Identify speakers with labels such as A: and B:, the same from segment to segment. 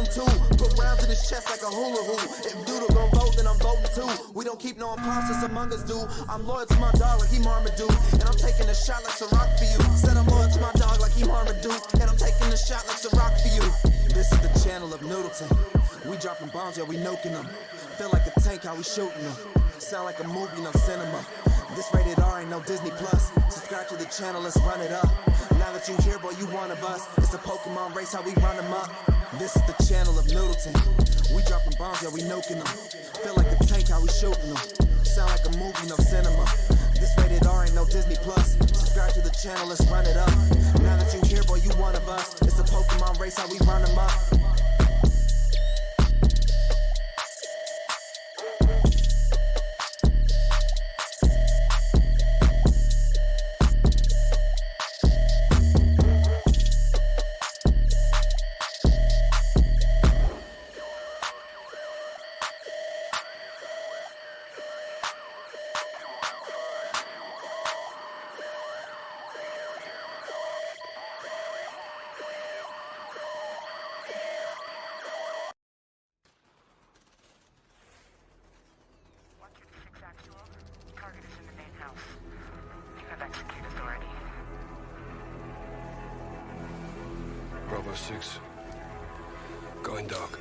A: him too. Put rounds in his chest like a hula hoop. If Doodle gon' vote, then I'm voting too. We don't keep no imposters among us, dude. I'm loyal to my dog like he Marmaduke, and I'm taking a shot like Ciroc for you. Said I'm loyal to my dog like he Marmaduke, and I'm taking a shot like Ciroc for you. This is the channel of Noodleton. We dropping bombs, yeah, we nuking them. Feel like a tank, how we shooting them. Sound like a movie, no cinema. This rated R, ain't no Disney Plus. Subscribe to the channel, let's run it up. Now that you here, boy, you one of us. It's a Pokemon race, how we run them up. This is the channel of Noodleton. We dropping bombs, yeah, we nuking them. Feel like a tank, how we shooting them. Sound like a movie, no cinema. This rated R, ain't no Disney Plus. Subscribe to the channel, let's run it up. Now that you here, boy, you one of us. It's a Pokemon race, how we run them up.
B: Target is in the main house. You have execute authority.
C: Bravo 6. Going dark.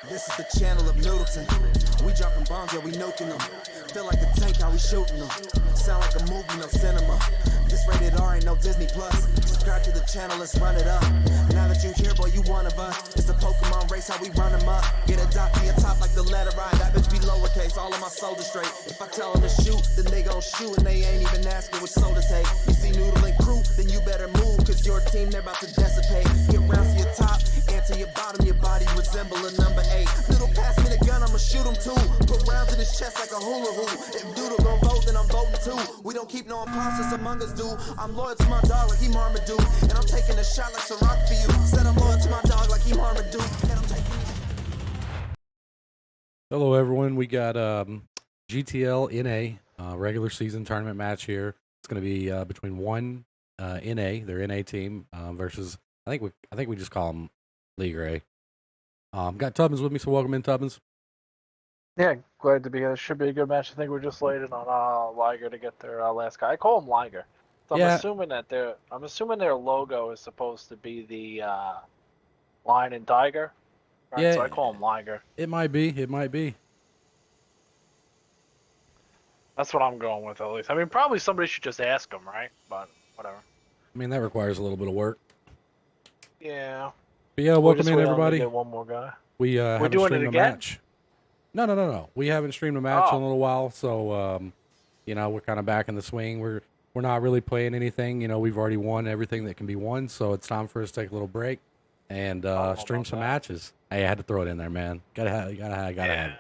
A: This is the channel of Noodleton. We dropping bombs, yeah, we nuking them. Feel like a tank, how we shooting them. Sound like a movie, no cinema. This rated R, ain't no Disney Plus. Subscribe to the channel, let's run it up. Now that you here, boy, you one of us. It's a Pokemon race, how we run them up. Get a dot to your top like the letter I. That bitch be lowercase, all of my soldiers straight. If I tell them to shoot, then they gon' shoot, and they ain't even asking which soul to take. You see Noodle and crew, then you better move, cause your team, they're about to dissipate. Get rounds to your top, and to your bottom, your body resemble a number 8. Noodle, pass me the gun, I'ma shoot him too. Put rounds in his chest like a hula hoop. If Doodle gon' vote, then I'm voting too. We don't keep no imposters among us, dude. I'm loyal to my dog like he Marmaduke, and I'm taking a shot like Ciroc for you. Said I'm loyal to my dog like he Marmaduke, and I'm taking.
D: Hello, everyone. We got GTL NA regular season tournament match here. It's going to be between one NA, their NA team, versus I think we just call them LIGRE. Got Tubbins with me, so welcome in, Tubbins.
E: Yeah, glad to be here. Should be a good match. I think we're just waiting on LIGRE to get their last guy. I call them LIGRE. So I'm assuming that their logo is supposed to be the lion and tiger. Right?
D: Yeah,
E: so I call them LIGRE.
D: It might be. It might be.
E: That's what I'm going with, at least. I mean, probably somebody should just ask them, right? But whatever.
D: I mean, that requires a little bit of work.
E: Yeah.
D: But yeah, welcome in, everybody.
E: Get one more guy.
D: We haven't streamed a match. No. We haven't streamed a match in a little while, so you know, we're kind of back in the swing. We're not really playing anything. You know, we've already won everything that can be won, so it's time for us to take a little break and stream some matches. Hey, I had to throw it in there, man. Gotta have.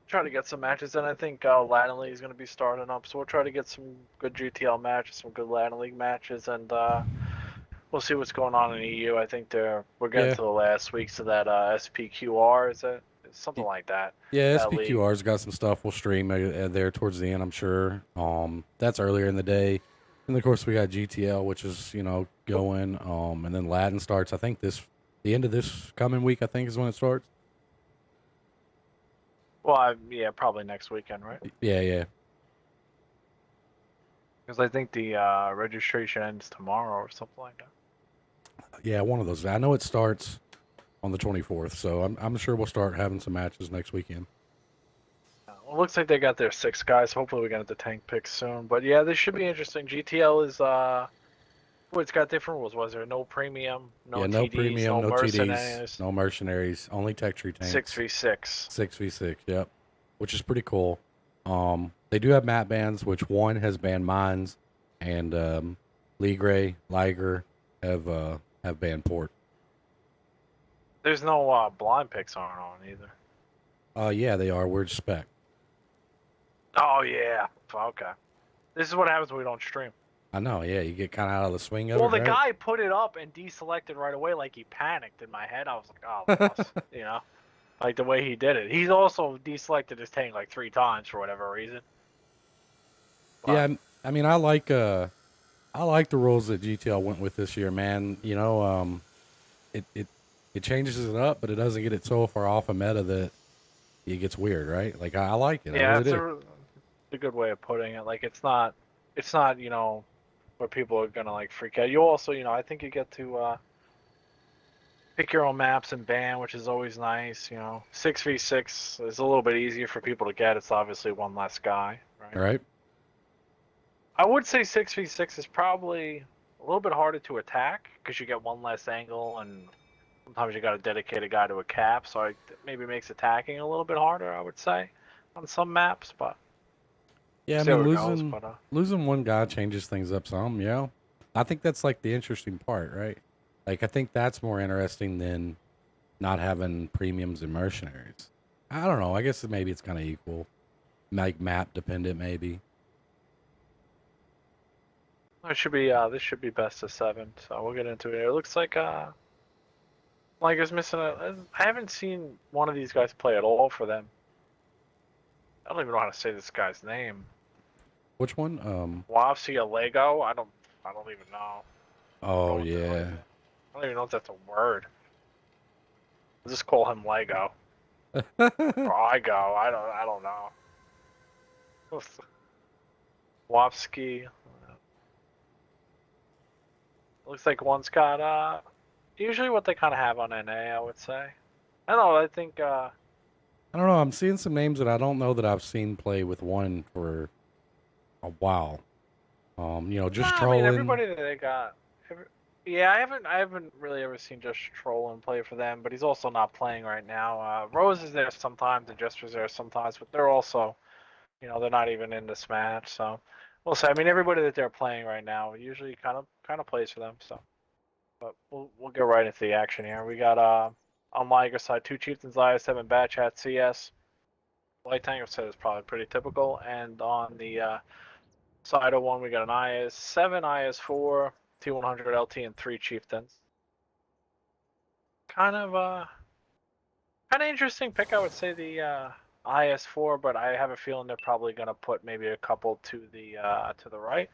E: Try to get some matches, and I think Latin League is going to be starting up, so we'll try to get some good GTL matches, some good Latin League matches, and we'll see what's going on in EU. I think we're getting to the last weeks of that SPQR. Is that something like that?
D: Yeah, SPQR's got some stuff we'll stream there towards the end, I'm sure. That's earlier in the day, and of course we got GTL, which is going, and then Latin starts. I think the end of this coming week, I think, is when it starts.
E: Well, yeah, probably next weekend, right?
D: Yeah.
E: Because I think the registration ends tomorrow or something like that.
D: Yeah, one of those. I know it starts on the 24th, so I'm sure we'll start having some matches next weekend.
E: Well, it looks like they got their 6 guys. Hopefully we get the tank picks soon. But yeah, this should be interesting. GTL is it's got different rules. Was there no premium, no TDs,
D: premium, no
E: mercenaries,
D: TDs, no mercenaries, only tech tree tanks.
E: 6v6.
D: 6v6, yep. Which is pretty cool. They do have map bans, which one has banned mines, and LIGRE have banned port.
E: There's no blind picks aren't on either.
D: Yeah, they are. We're spec.
E: Oh yeah. Okay. This is what happens when we don't stream.
D: I know, yeah, you get kind of out of the swing of
E: Well,
D: it,
E: the
D: right?
E: guy put it up and deselected right away, like he panicked. In my head, I was like, "Oh, loss," you know, like the way he did it. He's also deselected his tank like 3 times for whatever reason.
D: Yeah,
E: But
D: I mean, I like the rules that GTL went with this year, man. You know, it it it changes it up, but it doesn't get it so far off a meta that it gets weird, right? Like I like it, I
E: yeah,
D: really
E: it's
D: do.
E: a good way of putting it. Like it's not where people are gonna like freak out. You also, I think you get to pick your own maps and ban, which is always nice. 6v6 is a little bit easier for people to get. It's obviously one less guy,
D: All
E: right?
D: right.
E: I would say 6v6 is probably a little bit harder to attack because you get one less angle, and sometimes you got to dedicate a guy to a cap, so it maybe makes attacking a little bit harder, I would say, on some maps, but
D: Yeah, I
E: see how
D: mean
E: it goes.
D: losing one guy changes things up some, you know. I think that's like the interesting part, right? Like I think that's more interesting than not having premiums and mercenaries. I don't know. I guess maybe it's kind of equal, like map dependent, maybe.
E: This should be best of 7, so we'll get into it. It looks like it's missing I haven't seen one of these guys play at all for them. I don't even know how to say this guy's name.
D: Which one?
E: Wafsia Lego? I don't even know.
D: Oh
E: I
D: yeah.
E: don't even know if that's a word. I'll just call him Lego. Or Igo. I don't know. Wapski. Looks like one's got usually what they kind of have on NA, I would say. I don't know, I think
D: I don't know. I'm seeing some names that I don't know that I've seen play with one for a while. Just
E: I mean
D: trolling.
E: everybody that they got. Yeah, I haven't really ever seen Just Trolling play for them, but he's also not playing right now. Rose is there sometimes and Jester's there sometimes, but they're also, they're not even in this match, so we'll see. I mean, everybody that they're playing right now usually kind of plays for them, so. But we'll get right into the action here. We got on LIGRE side 2 Chieftains, IS7, Bat Chat, CS. Light Tanker set is probably pretty typical, and on the side of 1 we got an IS7, IS4, T100 LT, and 3 Chieftains. Kind of interesting pick, I would say, the IS4, but I have a feeling they're probably gonna put maybe a couple to the right.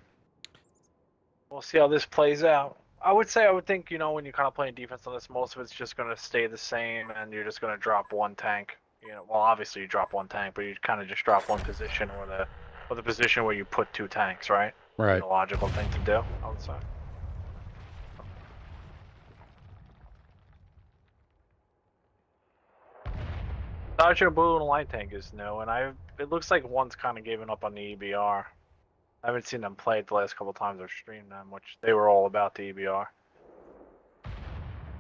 E: We'll see how this plays out. I would think, when you're kind of playing defense on this, most of it's just going to stay the same, and you're just going to drop one tank. Well, obviously you drop one tank, but you kind of just drop one position or the position where you put 2 tanks, right?
D: Right.
E: The logical thing to do, I would say. Dodger Blue and Light Tank is new, and it looks like one's kind of given up on the EBR. I haven't seen them play it the last couple times I've streamed them, which they were all about the EBR.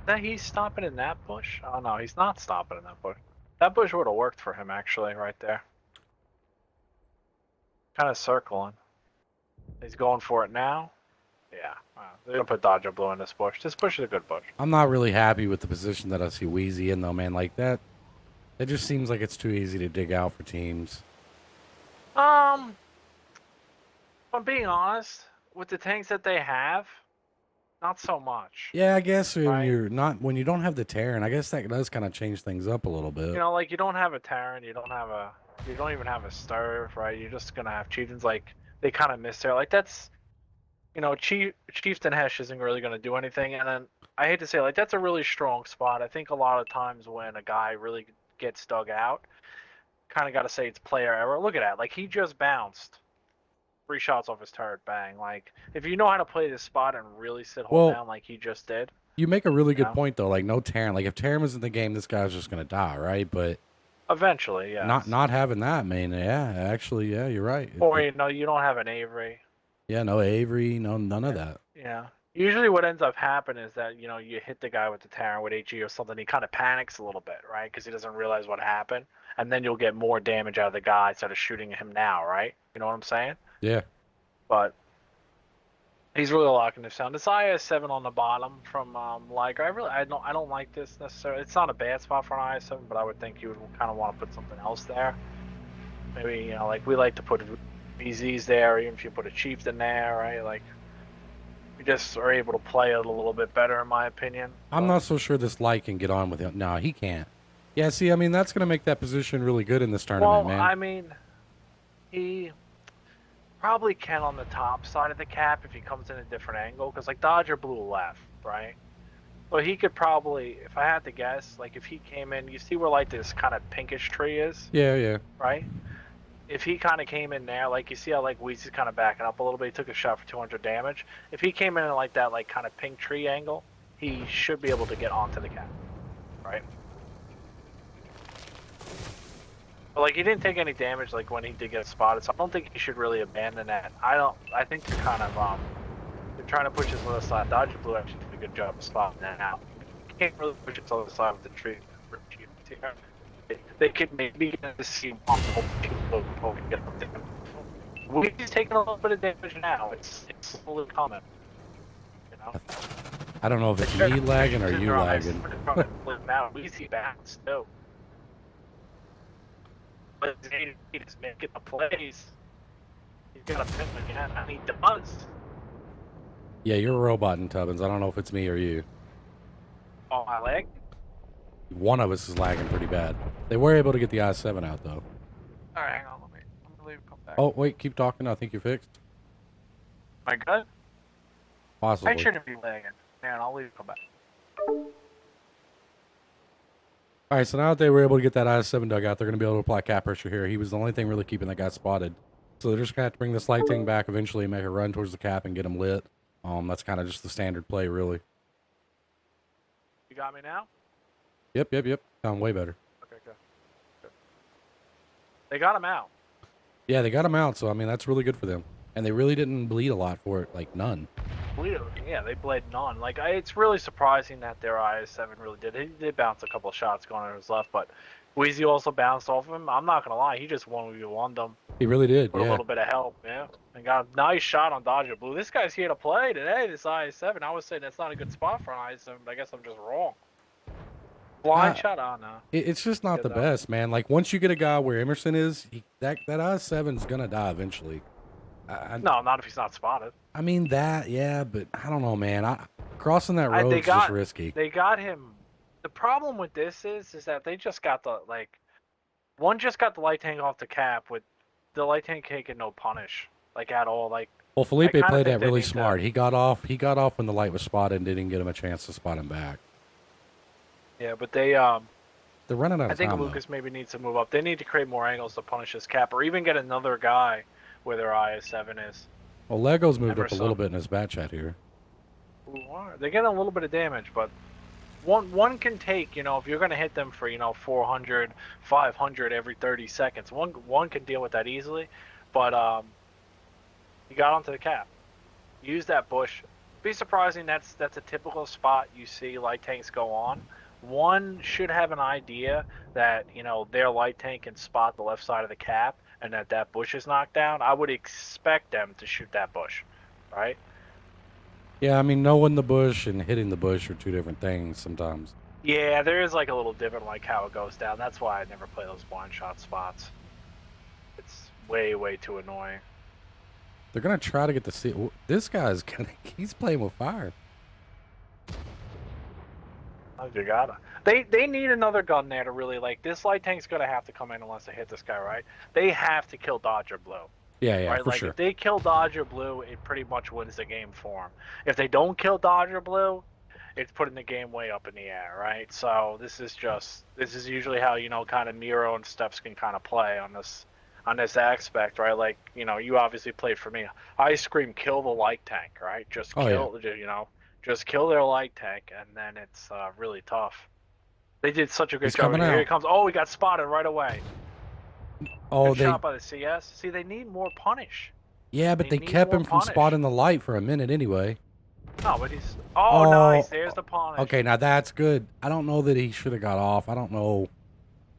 E: That he's stopping in that bush? Oh no, he's not stopping in that bush. That bush would have worked for him actually, right there. Kind of circling. He's going for it now. Yeah, they're gonna put Dodger Blue in this bush. This bush is a good bush.
D: I'm not really happy with the position that I see Wheezy in, though, man. Like that, it just seems like it's too easy to dig out for teams.
E: If I'm being honest, with the tanks that they have, not so much.
D: Yeah, I guess when
E: right?
D: when you don't have the Terran, I guess that does kind of change things up a little bit.
E: Like you don't have a Terran, you don't even have a Stir, right? You're just gonna have Chieftains. Like they kind of miss there. Like that's, Chieftain Hesh isn't really gonna do anything. And then I hate to say, like that's a really strong spot. I think a lot of times when a guy really gets dug out, kind of got to say it's player error. Look at that. Like he just bounced 3 shots off his turret, bang. Like if you know how to play this spot and really hold down like he just did.
D: You make a really good point though. Like no Terran. Like if Terran was in the game, this guy's just gonna die, right? But
E: eventually, yeah.
D: Not having that, man. Yeah, actually, yeah, you're right.
E: Or you don't have an Avery.
D: Yeah, no Avery, none of that.
E: Yeah. Usually what ends up happening is that, you hit the guy with the Terran with HE or something, he kind of panics a little bit, right? Because he doesn't realize what happened. And then you'll get more damage out of the guy instead of shooting him now, right? You know what I'm saying?
D: Yeah.
E: But he's really locking this down. This IS7 on the bottom from LIGRE, I don't like this necessarily. It's not a bad spot for an IS7, but I would think you would kind of want to put something else there. Maybe, like we like to put VZs there, even if you put a Chieftain there, right? Like We just are able to play it a little bit better, in my opinion.
D: I'm not so sure this light can get on with him. No, he can't. Yeah, see, I mean, that's going to make that position really good in this tournament,
E: Well,
D: man.
E: I mean, he probably can on the top side of the cap if he comes in a different angle, because like Dodger blew left, right? But he could probably, if I had to guess, like if he came in, you see where like this kind of pinkish tree is,
D: Yeah, yeah.
E: right? If he kind of came in there, like you see how like Weezy's kind of backing up a little bit, he took a shot for 200 damage. If he came in like that, like kind of pink tree angle, he should be able to get onto the cap, right? But like he didn't take any damage like when he did get spotted, so I don't think he should really abandon that. I think they're kind of they're trying to push his other side. Dodger Blue actually did a good job of spotting that out. You can't really push his other side with the tree. They could maybe get to see one before we get up there. Weezy's taking a little bit of damage now. It's slowly coming. You know?
D: I don't know if it's me lagging or you lagging.
E: Now Weezy bounced too. But he's making the plays. He's got a pin again, and he does.
D: Yeah, you're a robot in Tubbins. I don't know if it's me or you.
E: Oh, my leg?
D: One of us is lagging pretty bad. They were able to get the I-7 out, though.
E: Alright, hang on, let me leave and come back.
D: Oh, wait, keep talking. I think you're fixed.
E: Am I good?
D: Possibly.
E: I shouldn't be lagging. Man, I'll leave and come back.
D: All right, so now that they were able to get that I-7 dug out, they're going to be able to apply cap pressure here. He was the only thing really keeping that guy spotted. So they're just going to have to bring this light tank back eventually, make a run towards the cap and get him lit. That's kind of just the standard play, really.
E: You got me now?
D: Yep. Sound way better.
E: Okay, good. They got him out.
D: Yeah, they got him out, so, I mean, that's really good for them. And they really didn't bleed a lot for it, like none.
E: Yeah, they bled none. Like, it's really surprising that their IS-7 really did. He did bounce a couple of shots going on his left, but Weezy also bounced off of him. I'm not going to lie, he just won them.
D: He really did,
E: With
D: yeah.
E: a little bit of help, yeah. And got a nice shot on Dodger Blue. This guy's here to play today, this IS-7. I was saying that's not a good spot for an IS-7, but I guess I'm just wrong. Blind shot? Oh, no.
D: It's just not the best, man. Like, once you get a guy where Emerson is, that IS-7's going to die eventually.
E: No, not if he's not spotted.
D: I mean, yeah, but I don't know, man. Crossing that road is just risky.
E: They got him. The problem with this is that they just got one just got the light tank off the cap with the light tank taking no punish, like at all. Like,
D: well, Felipe played that really smart. He got off when the light was spotted and didn't get him a chance to spot him back.
E: Yeah, but they're
D: running out of time.
E: I think Lucas maybe needs to move up. They need to create more angles to punish his cap, or even get another guy where their IS-7 is.
D: Well, Lego's moved up a little bit in his bat chat here.
E: They're getting a little bit of damage, but one can take, if you're going to hit them for, 400, 500 every 30 seconds, one can deal with that easily. But you got onto the cap. Use that bush. Be surprising that's a typical spot you see light tanks go on. One should have an idea that, their light tank can spot the left side of the cap and that bush is knocked down. I would expect them to shoot that bush, right?
D: Yeah, I mean, knowing the bush and hitting the bush are two different things sometimes.
E: Yeah, there is like a little different like how it goes down. That's why I never play those blind shot spots. It's way too annoying.
D: They're going to try to get the... This guy's he's playing with fire.
E: Oh, you gotta. They need another gun there to really, like, this light tank's gonna have to come in unless they hit this guy, right? They have to kill Dodger Blue.
D: Yeah,
E: right?
D: for
E: Like,
D: sure.
E: if they kill Dodger Blue, it pretty much wins the game for them. If they don't kill Dodger Blue, it's putting the game way up in the air, right? So this is usually how, kind of Miro and Steps can kind of play on this aspect, right? Like, you obviously played for me. I scream, kill the light tank, right? Just kill their light tank, and then it's really tough. They did such a good job. Here he comes. Oh, he got spotted right away.
D: Oh,
E: Good shot by the CS. See, they need more punish.
D: Yeah, but they kept him from spotting the light for a minute anyway.
E: No, but he's... Oh, nice. There's the punish.
D: Okay, now that's good. I don't know that he should have got off. I don't know.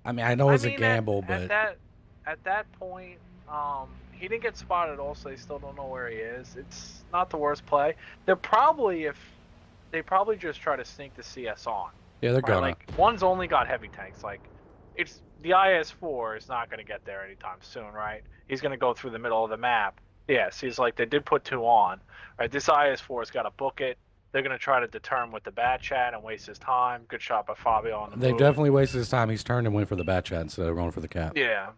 D: I mean, I know it's a gamble, but...
E: At that point, he didn't get spotted also. They still don't know where he is. It's not the worst play. They probably just try to sneak the CS on.
D: Yeah, they're gonna.
E: Like, one's only got heavy tanks. Like, it's... The IS-4 is not going to get there anytime soon, right? He's going to go through the middle of the map. Yeah, so he's like, they did put 2 on. Right, this IS-4 has got to book it. They're going to try to determine with the bat chat and waste his time. Good shot by Fabio on the
D: They
E: move.
D: definitely wasted his time. He's turned and went for the bat chat instead of going for the cap.
E: Yeah,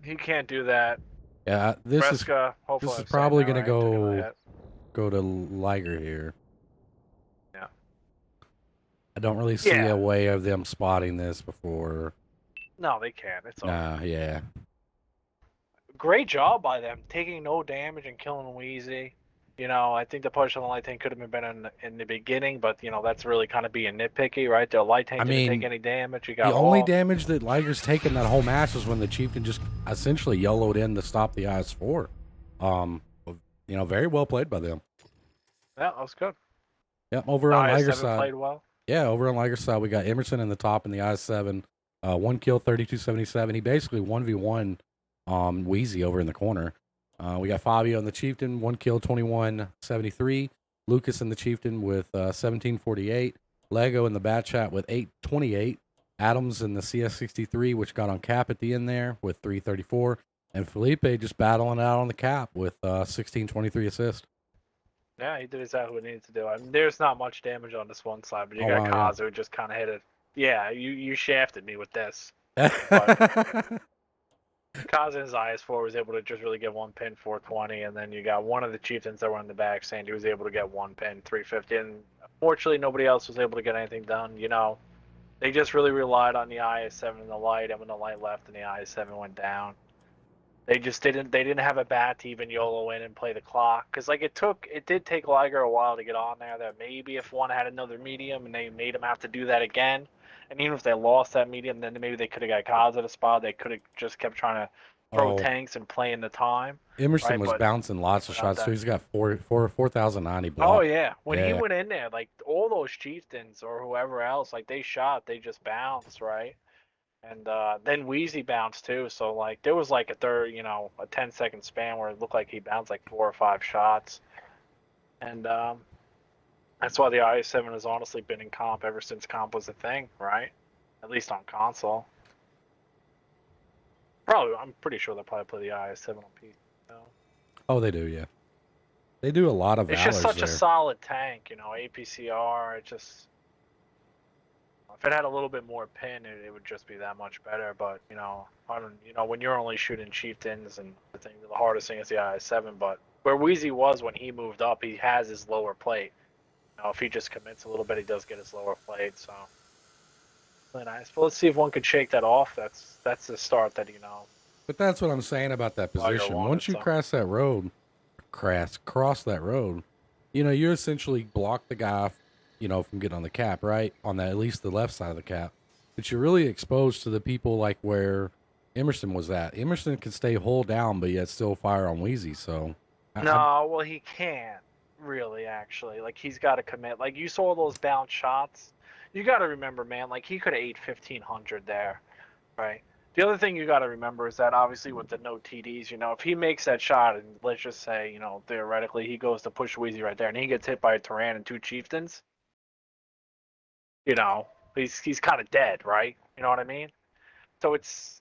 E: he can't do that.
D: Yeah, this
E: Fresca, hopefully
D: is
E: I'm saying
D: probably
E: that
D: gonna
E: right. They're gonna hit.
D: go to LIGRE here.
E: Yeah.
D: I don't really see a way of them spotting this before.
E: No, they can't. It's over.
D: Nah, yeah.
E: Great job by them, taking no damage and killing Wheezy. You know, I think the push on the light tank could have been in the beginning, but you know that's really kind of being nitpicky, right? The light tank didn't take any damage. You got
D: the only
E: off.
D: damage that LIGRE's taken that whole match was when the Chieftain just essentially YOLO'd in to stop the IS-4. You know, very well played by them.
E: Yeah, that was good.
D: Yeah, over on LIGRE's side.
E: Played well.
D: Yeah, over on LIGRE's side, we got Emerson in the top in the IS-7. 1 kill, 3277. He basically 1v1 Wheezy over in the corner. We got Fabio and the Chieftain, 1 kill, 2173. Lucas and the Chieftain with 1748. Lego in the bat chat with 828. Adams in the CS63, which got on cap at the end there with 334. And Felipe just battling out on the cap with 1623 assist.
E: Yeah, he did exactly what he needed to do. I mean, there's not much damage on this one side, but you got Kazu who just kind of hit it. Yeah, you shafted me with this. Kazu's IS-4 was able to just really get 1 pin, 420, and then you got one of the Chieftains that were in the back saying he was able to get 1 pin, 350, and unfortunately nobody else was able to get anything done. You know, they just really relied on the IS-7 and the light, and when the light left and the IS-7 went down, they didn't have a bat to even YOLO in and play the clock, because like it did take LIGRE a while to get on there. That maybe if one had another medium and they made him have to do that again. And even if they lost that medium, then maybe they could have got Kaz at a spot. They could have just kept trying to throw tanks and play in the time.
D: Emerson was bouncing lots of shots, so he's got 4,090 blocked.
E: Oh, yeah. When he went in there, like, all those Chieftains or whoever else, like, they just bounced, right? And then Wheezy bounced, too. So, like, there was, like, a 10-second span where it looked like he bounced, like, 4 or 5 shots. And, that's why the IS-7 has honestly been in comp ever since comp was a thing, right? At least on console. I'm pretty sure they'll probably play the IS-7 on PC.
D: Oh, they do, yeah. They do a lot of.
E: It's just such a solid tank, you know. APCR. If it had a little bit more pin, it would just be that much better. But when you're only shooting Chieftains and the hardest thing is the IS-7. But where Wheezy was when he moved up, he has his lower plate. If he just commits a little bit, he does get his lower plate. So really nice. But let's see if one could shake that off. That's the start that
D: But that's what I'm saying about that position. Once you cross that road, you essentially block the guy, from getting on the cap, right? On at least the left side of the cap. But you're really exposed to the people like where Emerson was at. Emerson can stay hull down, but yet still fire on Wheezy. So
E: well, he can't really actually. Like he's got to commit. Like you saw those bounce shots. You got to remember, man. Like he could have ate 1,500 there, right? The other thing you got to remember is that obviously with the no TDs, if he makes that shot and let's just say, theoretically he goes to push Wheezy right there and he gets hit by a Turan and 2 Chieftains, he's kind of dead, right? You know what I mean? So it's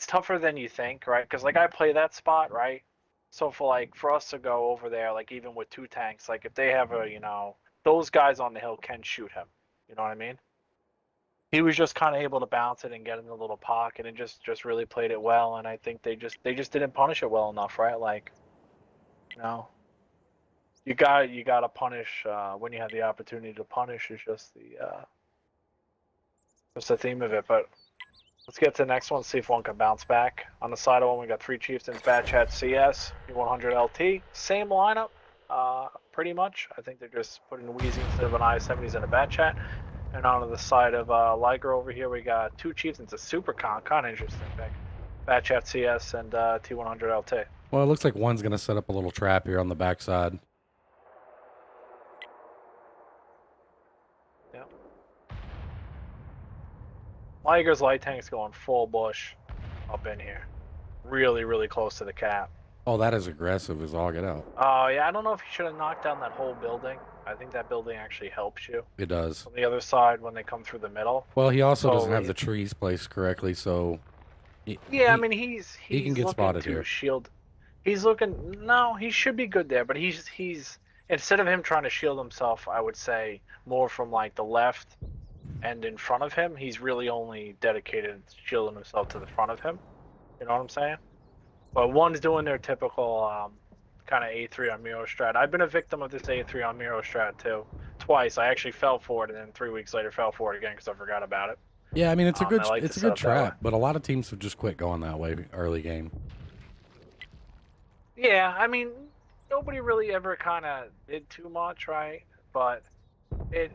E: tougher than you think, right? Because like I play that spot, right? So for us to go over there, like even with 2 tanks, like if they have those guys on the hill can shoot him. You know what I mean? He was just kind of able to bounce it and get in the little pocket and just really played it well. And I think they just didn't punish it well enough, right? Like, you gotta punish when you have the opportunity to punish. Is just the theme of it. But let's get to the next one. See if one can bounce back. On the side of one, we got 3 Chieftains, Bat Chat CS, 100 LT, same lineup, pretty much. I think they're just putting Wheezy instead of an IS-70s in a Bat Chat. And on the side of LIGRE over here, we got 2 Chieftains, a super kind of interesting pick. Bat Chat CS and T100 LT.
D: Well, it looks like one's going to set up a little trap here on the backside.
E: Yep. LIGRE's light tank's going full bush up in here. Really, really close to the cap.
D: Oh, that is aggressive as all get out.
E: Oh, yeah, I don't know if he should have knocked down that whole building. I think that building actually helps you.
D: It does.
E: On the other side, when they come through the middle.
D: Well, he also doesn't have the trees placed correctly, so...
E: I mean, he
D: can get spotted here.
E: Shield. He's looking. No, he should be good there, but he's instead of him trying to shield himself, I would say more from like the left and in front of him. He's really only dedicated shielding himself to the front of him. You know what I'm saying? But one's doing their typical kind of A3 on Miro strat. I've been a victim of this A3 on Miro strat too. Twice. I actually fell for it, and then 3 weeks later fell for it again because I forgot about it.
D: Yeah, I mean
E: I like to
D: it's a
E: set
D: good
E: up that way.
D: trap, but a lot of teams have just quit going that way early game.
E: Yeah, I mean, nobody really ever kind of did too much, right? But it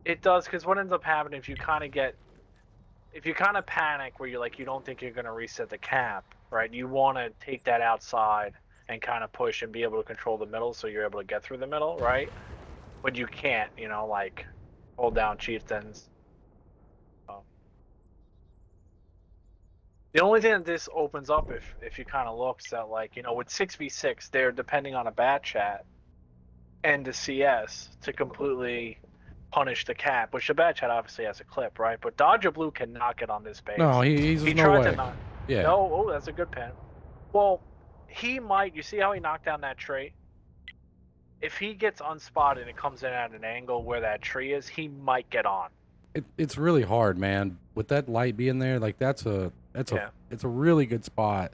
E: it does because what ends up happening if you kind of panic where you're like you don't think you're gonna reset the cap, right? You want to take that outside and kind of push and be able to control the middle so you're able to get through the middle, right? But you can't, like hold down chieftains. So, the only thing that this opens up if you kind of looks at like with 6v6 they're depending on a bat chat and the CS to completely punish the cap, which the bat chat obviously has a clip, right? But Dodger Blue can knock it on this base.
D: No, he's
E: He
D: no
E: tried
D: way.
E: to knock.
D: Yeah.
E: No, oh, that's a good pin. Well, he might. You see how he knocked down that tree? If he gets unspotted and it comes in at an angle where that tree is, he might get on.
D: It's really hard, man. With that light being there, like it's a really good spot.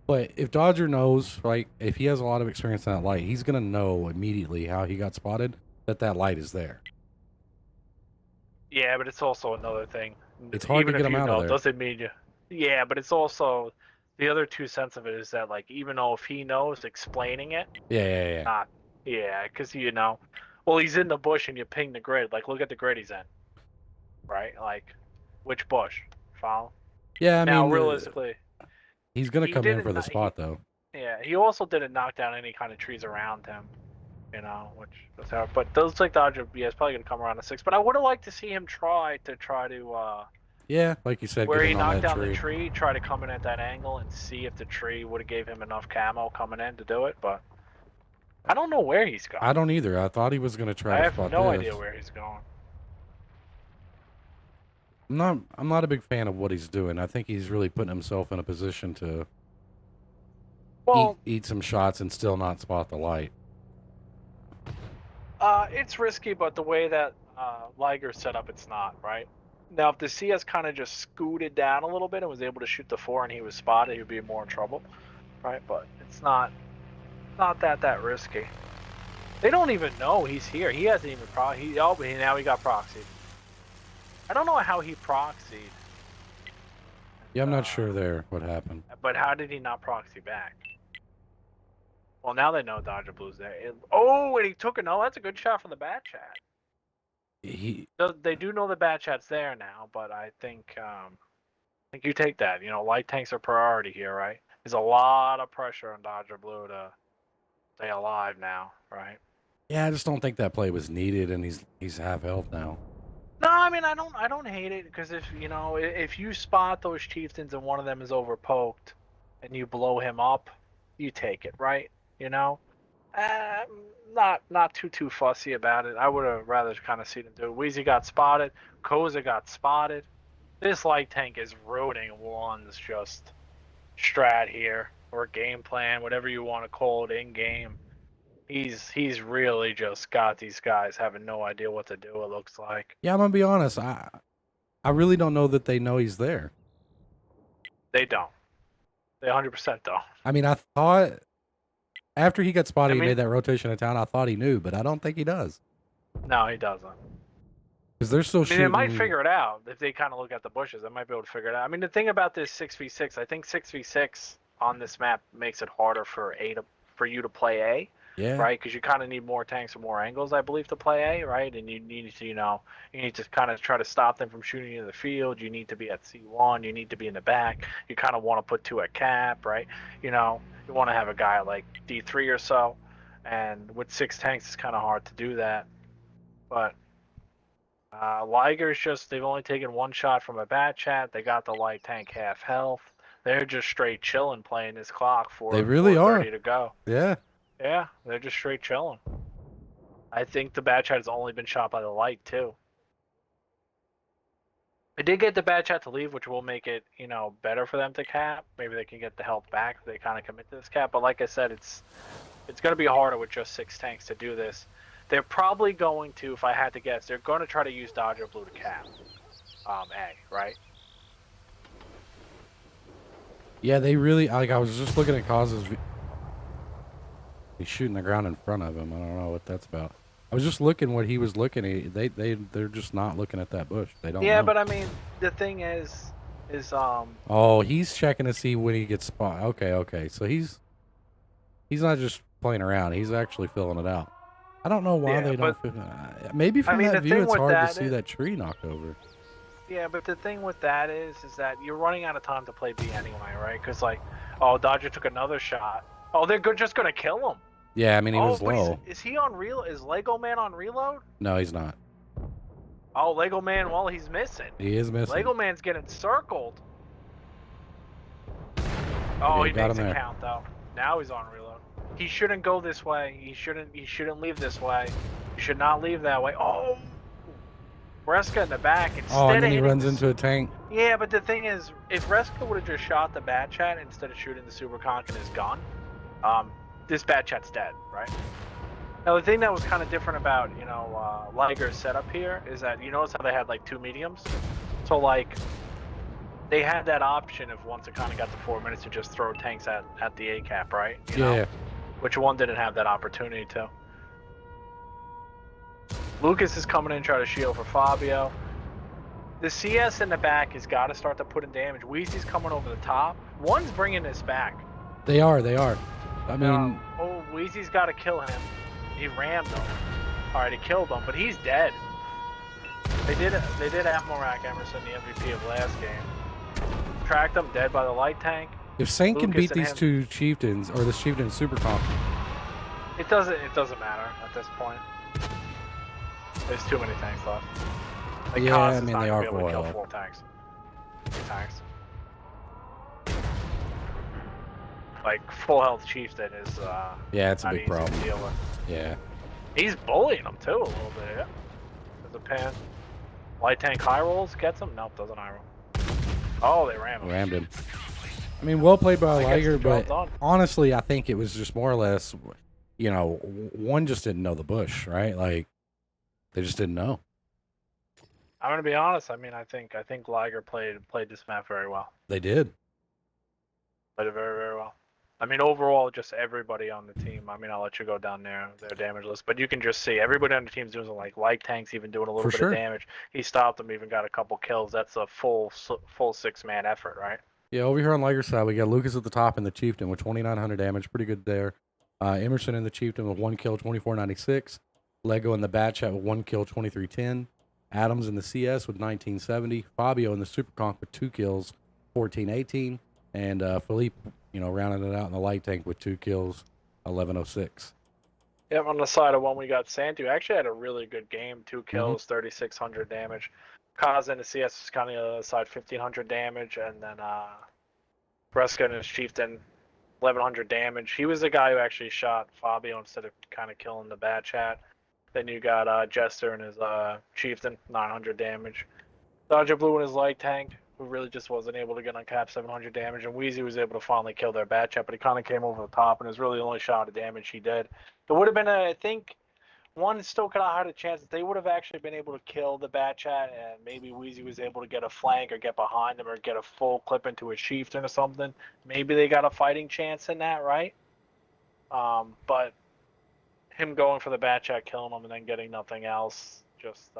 D: But if Dodger knows, like if he has a lot of experience in that light, he's gonna know immediately how he got spotted that light is there.
E: Yeah, but it's also another thing.
D: It's hard
E: Even
D: to
E: if
D: get him
E: you
D: out
E: know,
D: of there.
E: doesn't mean you. Yeah, but it's also the other two cents of it is that like even though if he knows explaining it,
D: Yeah.
E: not because well he's in the bush and you ping the grid. Like look at the grid he's in, right? Like which bush? Follow.
D: Yeah, I
E: Now
D: mean,
E: realistically,
D: he's gonna
E: he
D: come in
E: didn't.
D: for the spot though.
E: Yeah, he also didn't knock down any kind of trees around him. Which was hard. But those like Dodger, yeah, it's probably gonna come around to 6. But I would have liked to see him try to
D: Yeah, like you said,
E: where
D: get
E: he
D: in on
E: knocked
D: that
E: down
D: tree.
E: the tree, try to come in at that angle and see if the tree would have gave him enough camo coming in to do it. But I don't know where he's going.
D: I don't either. I thought he was gonna try
E: I
D: to
E: have
D: spot
E: no
D: this.
E: idea where he's going.
D: I'm not a big fan of what he's doing. I think he's really putting himself in a position to eat some shots and still not spot the light.
E: It's risky, but the way that LIGRE's set up, it's not, right? Now, if the CS kind of just scooted down a little bit and was able to shoot the 4 and he was spotted, he would be more in trouble, right? But it's not that risky. They don't even know he's here. He hasn't even now he got proxied. I don't know how he proxied.
D: Yeah, I'm not sure there what happened.
E: But how did he not proxy back? Well, now they know Dodger Blue's there. And he took it. No, that's a good shot from the bat chat. They do know the bat chat's there now, but I think you take that. Light tanks are priority here, right? There's a lot of pressure on Dodger Blue to stay alive now, right?
D: Yeah, I just don't think that play was needed, and he's half health now.
E: No, I mean I don't hate it because if you spot those chieftains and one of them is overpoked, and you blow him up, you take it, right? Not too fussy about it. I would have rather kind of seen him do it. Wheezy got spotted. Koza got spotted. This light tank is ruining one's just strat here or game plan, whatever you want to call it in game. He's really just got these guys having no idea what to do. It looks like.
D: Yeah, I'm gonna be honest. I really don't know that they know he's there.
E: They don't. They 100% don't.
D: I mean, I thought after he got spotted, he made that rotation of town. I thought he knew, but I don't think he does.
E: No, he doesn't.
D: Because they're still shooting.
E: They might figure it out if they kind of look at the bushes. They might be able to figure it out. I mean, the thing about this 6v6, I think 6v6 on this map makes it harder for you to play A.
D: Yeah.
E: Right, because you kind of need more tanks and more angles, I believe, to play A, right? And you need to kind of try to stop them from shooting into the field. You need to be at C1. You need to be in the back. You kind of want to put 2 at cap, right? You want to have a guy like D3 or so, and with 6 tanks, it's kind of hard to do that. But LIGRE's they've only taken 1 shot from a bat chat. They got the light tank half health. They're just straight chilling, playing this clock for
D: they really
E: 4:30
D: are
E: to go.
D: Yeah.
E: Yeah, they're just straight chilling. I think the bat chat has only been shot by the light too. I did get the bad chat to leave, which will make it, you know, better for them to cap. Maybe they can get the health back if they kind of commit to this cap. But like I said, it's going to be harder with just 6 tanks to do this. They're probably going to, if I had to guess, they're going to try to use Dodger Blue to cap A, right?
D: Yeah, they really, like, I was just looking at causes. He's shooting the ground in front of him. I don't know what that's about. I was just looking what he was looking at. They're just not looking at that bush. They don't
E: Yeah,
D: know.
E: but I mean, the thing is
D: Oh, he's checking to see when he gets spot. Okay. So he's not just playing around. He's actually filling it out. I don't know why
E: Yeah,
D: they don't.
E: but-
D: Maybe from
E: mean,
D: that
E: the
D: view,
E: thing
D: it's
E: with
D: hard to
E: that
D: see
E: is-
D: that tree knocked over.
E: Yeah, but the thing with that is that you're running out of time to play B anyway, right? Because like, oh, Dodger took another shot. Oh, they're just gonna kill him.
D: Yeah, I mean he was
E: but
D: low.
E: is he on real? Is Lego Man on reload?
D: No, he's not.
E: Oh, Lego Man, well, he's missing.
D: He is missing.
E: Lego Man's getting circled. Oh,
D: Yeah,
E: he
D: got
E: makes
D: him
E: a
D: there.
E: count though. Now he's on reload. He shouldn't go this way. He shouldn't leave this way. He should not leave that way. Oh, Reska in the back. Instead
D: Oh, and
E: of
D: then he
E: hitting
D: runs
E: the
D: into a tank.
E: Yeah, but the thing is, if Reska would have just shot the Bat Chat instead of shooting the Super Conk in his gun, this Bat Chat's dead, right? Now, the thing that was kind of different about, you know, LIGRE's setup here is that you notice how they had, like, 2 mediums? So, like, they had that option if once it kind of got to 4 minutes to just throw tanks at the A cap, right? You know?
D: Yeah.
E: Which one didn't have that opportunity to? Lucas is coming in trying to shield for Fabio. The CS in the back has got to start to put in damage. Wheezy's coming over the top. One's bringing this back.
D: They are. I mean,
E: Wheezy's got to kill him. He rammed him. All right, he killed him, but he's dead. They did have Morak Emerson, the MVP of last game. Tracked him dead by the light tank.
D: if Saint can
E: Lucas
D: beat
E: and
D: these
E: him.
D: 2 chieftains, or this chieftain super comp,
E: It doesn't matter at this point. There's too many tanks left. Like,
D: Yeah,
E: Kaz
D: I
E: is
D: mean,
E: not
D: they
E: gonna
D: are
E: be able to kill
D: full
E: 4 tanks. 3 tanks. Like, full health chieftain is
D: yeah, it's a
E: not
D: big
E: easy
D: problem.
E: to deal with.
D: Yeah.
E: He's bullying him too a little bit, yeah. There's a pan. Light tank high rolls gets him? Nope, doesn't high roll. Oh, they rammed him.
D: I mean, well played by
E: I guess
D: Liger,
E: the job
D: but
E: done.
D: honestly, I think it was just more or less, you know, one just didn't know the bush, right? Like, they just didn't know.
E: I'm gonna be honest. I mean, I think Liger played this map very well.
D: They did.
E: Played it very, very well. I mean, overall, just everybody on the team. I mean, I'll let you go down their damage list, but you can just see everybody on the team's doing like light tanks, even doing a little
D: For
E: bit
D: sure.
E: of damage. He stopped them, even got a couple kills. That's a full 6-man effort, right?
D: Yeah, over here on Liger's side, we got Lucas at the top and the chieftain with 2,900 damage. Pretty good there. Emerson in the chieftain with 1 kill, 2496. Lego in the bat chat with 1 kill, 2310. Adams in the CS with 1970. Fabio in the super conk with 2 kills, 1418. And Philippe, you know, rounding it out in the light tank with 2 kills, 1106.
E: Yep, on the side of one, we got Santu. Actually had a really good game. 2 kills, 3,600 damage. Kaz in the CS is kind of on the other side, 1,500 damage. And then Breska in his chieftain, 1,100 damage. He was the guy who actually shot Fabio instead of kind of killing the bad chat. Then you got Jester and his chieftain, 900 damage. Dodger Blue and his light tank, who really just wasn't able to get on cap, 700 damage. And Wheezy was able to finally kill their bad chat, but he kind of came over the top, and it was really the only shot of damage he did. It would have been, I think, one still could have had a chance that they would have actually been able to kill the bat chat, and maybe Wheezy was able to get a flank or get behind him or get a full clip into a chieftain or something. Maybe they got a fighting chance in that, right? But him going for the bat chat, killing him, and then getting nothing else just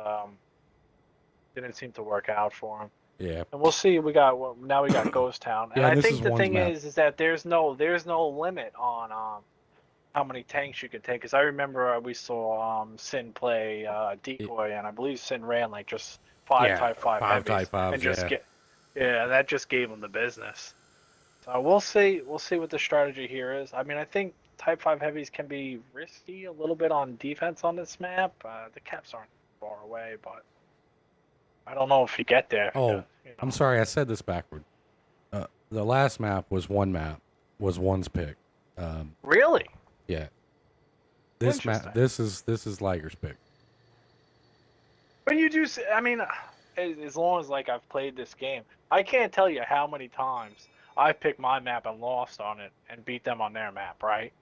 E: didn't seem to work out for him.
D: Yeah.
E: And we'll see. Now we got Ghost Town, and
D: Yeah,
E: I
D: this
E: think
D: is
E: the
D: one's
E: thing
D: map.
E: is that there's no limit on how many tanks you can take. Because I remember we saw Sin play Decoy, and I believe Sin ran like just 5 type 5
D: 5
E: heavies,
D: type 5s,
E: and just
D: yeah.
E: that just gave him the business. So we'll see what the strategy here is. I mean, I think type 5 heavies can be risky a little bit on defense on this map. The caps aren't far away, but I don't know if you get there.
D: Oh,
E: you know.
D: I'm sorry, I said this backward. The last map was one's pick.
E: Really?
D: Yeah. This map,
E: Interesting.
D: this is Liger's pick.
E: But you do. I mean, as long as like I've played this game, I can't tell you how many times I've picked my map and lost on it and beat them on their map, right?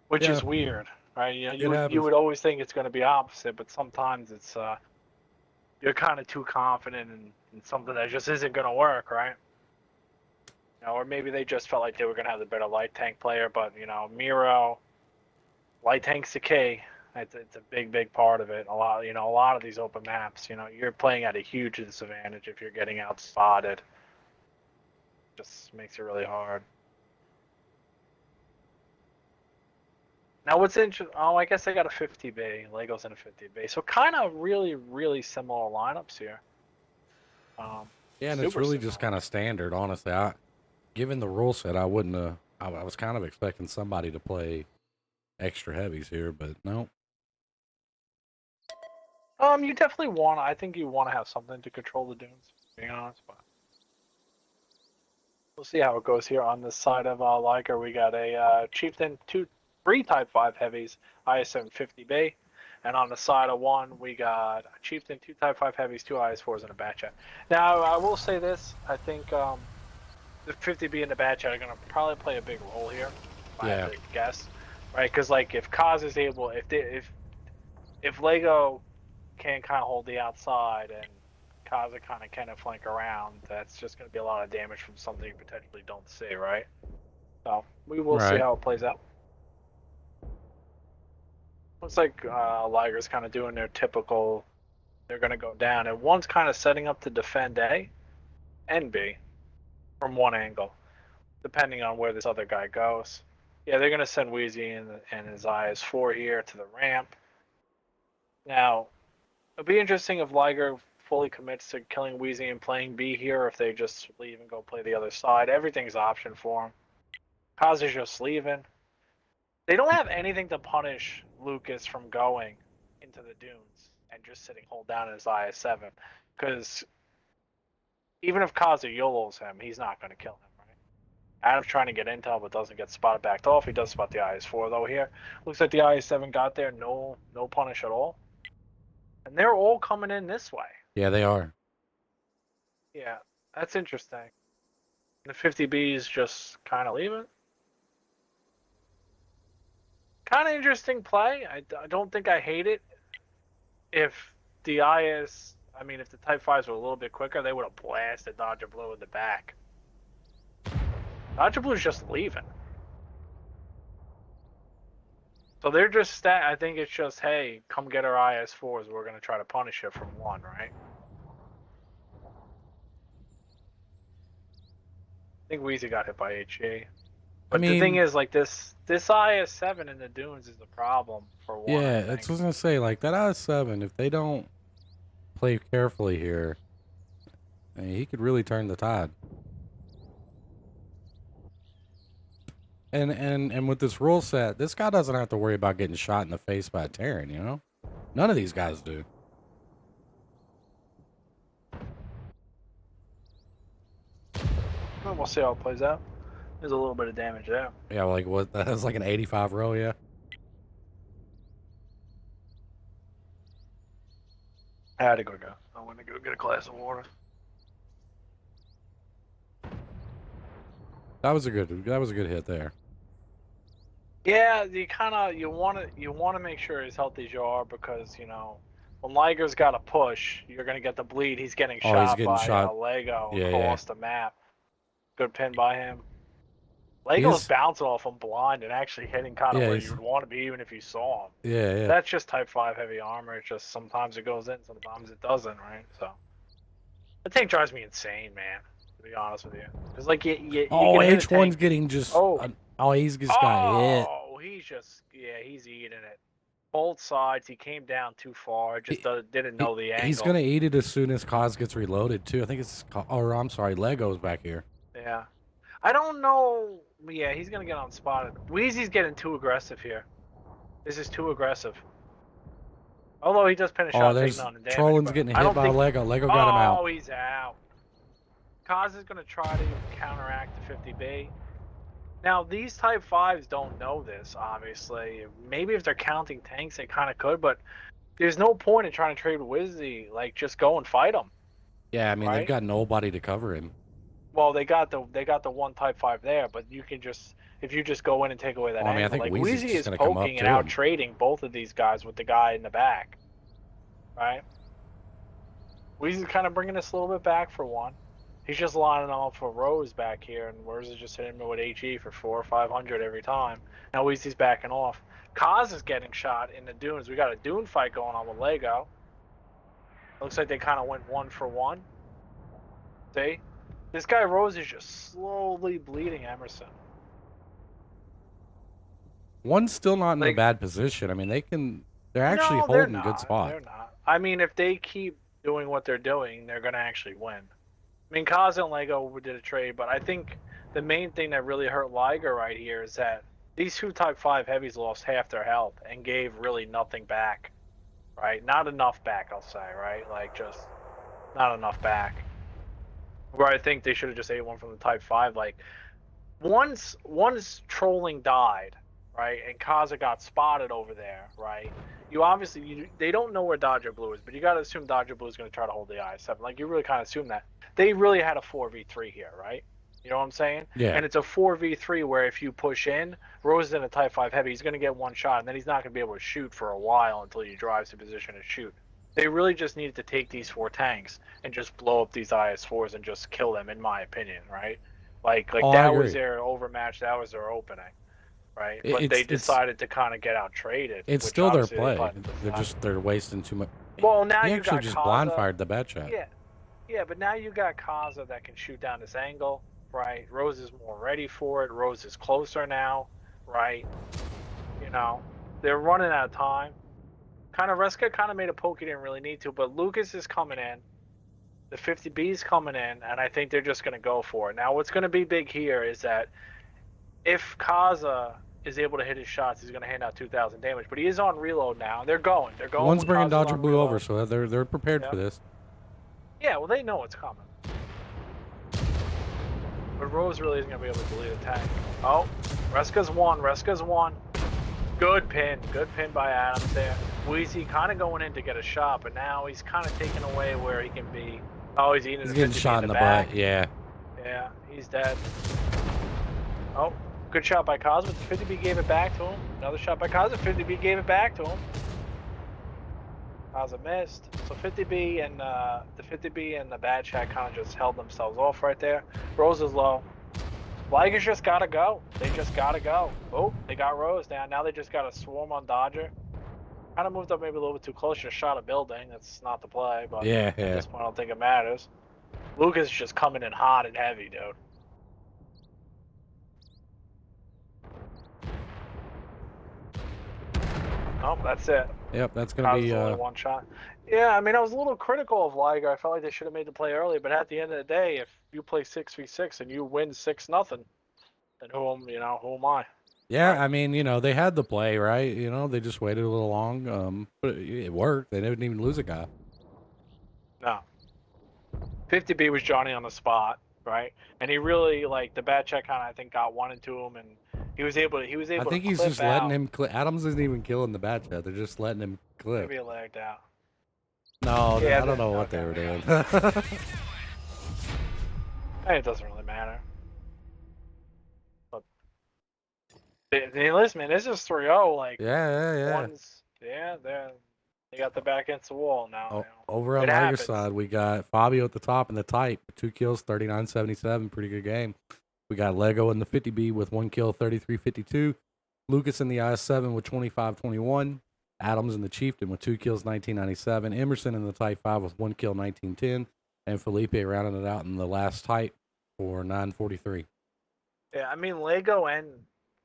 E: Which
D: Yeah,
E: is weird, right? You know,
D: it
E: you
D: happens.
E: would always think it's going to be opposite, but sometimes it's you're kind of too confident in something that just isn't going to work, right? You know, or maybe they just felt like they were going to have the better light tank player, but you know, Miro, light tank's the key. It's a big part of it. A lot of these open maps, you know, you're playing at a huge disadvantage if you're getting out spotted. Just makes it really hard. Now what's interesting? Oh, I guess they got a 50B. Lego's in a 50B, so kind of really similar lineups here.
D: Yeah, and it's
E: Super
D: really
E: similar.
D: just kind of standard, honestly. Given the rule set, I wouldn't have. I was kind of expecting somebody to play extra heavies here, but no.
E: You definitely want. I think you want to have something to control the dunes. Being honest, but we'll see how it goes here on this side of LIGRE. We got a Chieftain 3 Type 5 heavies, IS-7 50B. And on the side of 1, we got a Chieftain 2 Type 5 heavies, 2 IS-4s, and a Batchat. Now, I will say this. I think the 50B and the Batchat are going to probably play a big role here, if I had to guess. Right? Because, like, if Kaz is able, if Lego can kind of hold the outside and Kaza kind of flank around, that's just going to be a lot of damage from something you potentially don't see, right? So we will see
D: Right.
E: how it plays out. Looks like LIGRE's kind of doing their typical, they're going to go down, and one's kind of setting up to defend A and B from one angle, depending on where this other guy goes. Yeah, they're going to send Wheezy and his IS-4 here to the ramp. Now, it'll be interesting if LIGRE fully commits to killing Wheezy and playing B here, or if they just leave and go play the other side. Everything's option for him. Kaz is just leaving. They don't have anything to punish Lucas from going into the dunes and just sitting hold down in his IS-7, because even if Kaz YOLOs him, he's not going to kill him, right? Adam's trying to get intel but doesn't get spotted backed off. He does spot the IS-4 though here. Looks like the IS-7 got there, no punish at all. And they're all coming in this way.
D: Yeah, they are.
E: Yeah, that's interesting. The 50B is just kind of leaving. Kind of interesting play. I don't think I hate it. If the if the Type 5s were a little bit quicker, they would have blasted Dodger Blue in the back. Dodger Blue's just leaving. So they're just, I think it's just, hey, come get our IS-4s. We're going to try to punish it from one, right? I think Wheezy got hit by HE. But the thing is, like, this IS-7 in the dunes is the problem for one.
D: Yeah, that's what I was gonna say. Like that IS-7, if they don't play carefully here, I mean, he could really turn the tide. And with this rule set, this guy doesn't have to worry about getting shot in the face by a Terran, you know? None of these guys do.
E: Well, we'll see how it plays out. There's a little bit of damage there.
D: Yeah, like what? That's like an 85 row, yeah.
E: I had to go. I want to go get a glass of water.
D: That was a good hit there.
E: Yeah, you want to make sure he's healthy as you are, because you know when Liger's got a push, you're gonna get the bleed. He's getting shot by Lego across the map. Good pin by him. Lego's bouncing off him blind and actually hitting kind of where you would want to be, even if you saw him.
D: Yeah.
E: That's just Type 5 heavy armor. It's just sometimes it goes in, sometimes it doesn't, right? So the tank drives me insane, man. To be honest with you, because like you
D: H1's getting just. He's just got hit.
E: Oh, he's eating it. Both sides. He came down too far. Just didn't know the angle.
D: He's gonna eat it as soon as Kaz gets reloaded too. I think it's. Or I'm sorry, Lego's back here.
E: Yeah, I don't know. Yeah, he's gonna get unspotted. Wheezy's getting too aggressive here. This is too aggressive. Although he does pin a shot, taking on the damage.
D: Trollin's getting hit by Lego. Lego got him out.
E: Oh, he's out. Kaz is gonna try to counteract the 50B. Now, these Type 5s don't know this, obviously. Maybe if they're counting tanks, they kind of could, but there's no point in trying to trade with Wizzy. Like, just go and fight them.
D: Yeah, I mean they've
E: right?
D: got nobody to cover him.
E: Well, they got the one Type 5 there, but you can just if you just go in and take away that
D: Well, I mean I
E: angle,
D: think
E: like
D: Wheezy's
E: Wheezy
D: just
E: is
D: gonna come up
E: poking and
D: to
E: out
D: him.
E: trading both of these guys with the guy in the back, right? Wheezy's kind of bringing us a little bit back for one. He's just lining up for Rose back here, and Rose is just hitting him with HE for 400 or 500 every time. Now Wheezy's backing off. Kaz is getting shot in the dunes. We got a dune fight going on with Lego. Looks like they kind of went 1-for-1. See? This guy Rose is just slowly bleeding Emerson.
D: One's still not in a
E: Like,
D: bad position. I mean they're actually
E: no, they're
D: holding good
E: not.
D: spot.
E: They're not. I mean, if they keep doing what they're doing, they're going to actually win. I mean, Kaz and Lego did a trade, but I think the main thing that really hurt Liger right here is that these two Type 5 heavies lost half their health and gave really nothing back, right? Not enough back, I'll say, right? Like, just not enough back. Where I think they should have just ate one from the Type 5. Like, once trolling died, right, and Kaza got spotted over there, right, they don't know where Dodger Blue is, but you got to assume Dodger Blue is going to try to hold the I-7. Like, you really kind of assume that. They really had a 4v3 here, right? You know what I'm saying?
D: Yeah.
E: And it's a 4v3 where if you push in, Rose is in a Type 5 heavy, he's going to get one shot, and then he's not going to be able to shoot for a while until he drives to position to shoot. They really just needed to take these 4 tanks and just blow up these IS-4s and just kill them, in my opinion, right? Like
D: Oh, I
E: that was
D: agree.
E: their overmatch, that was their opening, right?
D: It-
E: But they
D: It's
E: decided to kind of get out traded,
D: it's
E: which
D: still their
E: obviously they
D: play.
E: probably didn't
D: They're
E: decide.
D: they're wasting too much.
E: Well, now
D: He
E: you
D: actually
E: got
D: just blind
E: Kaza.
D: fired the bat shot.
E: Yeah, yeah, but now you got Kaza that can shoot down this angle, right? Rose is more ready for it. Rose is closer now, right? You know, they're running out of time. Kind of Reska kind of made a poke he didn't really need to, but Lucas is coming in. The 50B's coming in, and I think they're just going to go for it. Now, what's going to be big here is that if Kaza is able to hit his shots, he's going to hand out 2,000 damage. But he is on reload now. They're going. They're going.
D: One's
E: When
D: bringing
E: Kaza's
D: Dodger
E: on
D: Blue
E: reload.
D: over, so they're prepared for this.
E: Yeah, well, they know it's coming. But Rose really isn't going to be able to delete a tank. Oh, Reska's one. Reska's one. Good pin. Good pin by Adams there. Wheezy kind of going in to get a shot, but now he's kind of taken away where he can be. Oh, he's eating
D: He's
E: the
D: getting
E: 50
D: shot in the
E: back.
D: butt. Yeah.
E: Yeah, he's dead. Oh, good shot by Cosmo. The 50B gave it back to him. Another shot by Cosmo. 50B gave it back to him. Cosmo missed. So 50B and the 50B and the bad chat kind of just held themselves off right there. Rose is low. Liger's just gotta go. They just gotta go. Oh, they got Rose down. Now they just gotta swarm on Dodger. Kind of moved up maybe a little bit too close. Just shot a building. That's not the play, but
D: Yeah.
E: at this point I don't think it matters. Lucas is just coming in hot and heavy, dude. Oh, that's it.
D: Yep, that's gonna be
E: only one shot. Yeah, I mean, I was a little critical of Liger. I felt like they should have made the play early, but at the end of the day, if you play 6v6 and you win 6-0, then who am I?
D: Yeah,
E: Right.
D: I mean, they had the play, right? They just waited a little long. But it worked. They didn't even lose a guy.
E: No. 50B was Johnny on the spot, right? And he really the bad check kind of I think got one into him, and he was able to.
D: I think he's
E: clip
D: just
E: out.
D: letting him. Adams isn't even killing the bat shot. They're just letting him clip.
E: Maybe he lagged out.
D: No,
E: Yeah,
D: I don't know what they were doing.
E: It doesn't really matter. But listen, man, this is 3-0. Like,
D: yeah.
E: they got the back against the wall now.
D: Over on
E: It
D: Liger's
E: happens.
D: side, we got Fabio at the top in the type, 2 kills, 39-77, pretty good game. We got Lego in the 50B with 1 kill, 33-52. Lucas in the IS-7 with 25-21. Adams in the Chieftain with 2 kills, 1997. Emerson in the Type 5 with 1 kill, 1910. And Felipe rounding it out in the last type for 943.
E: Yeah, I mean, Lego and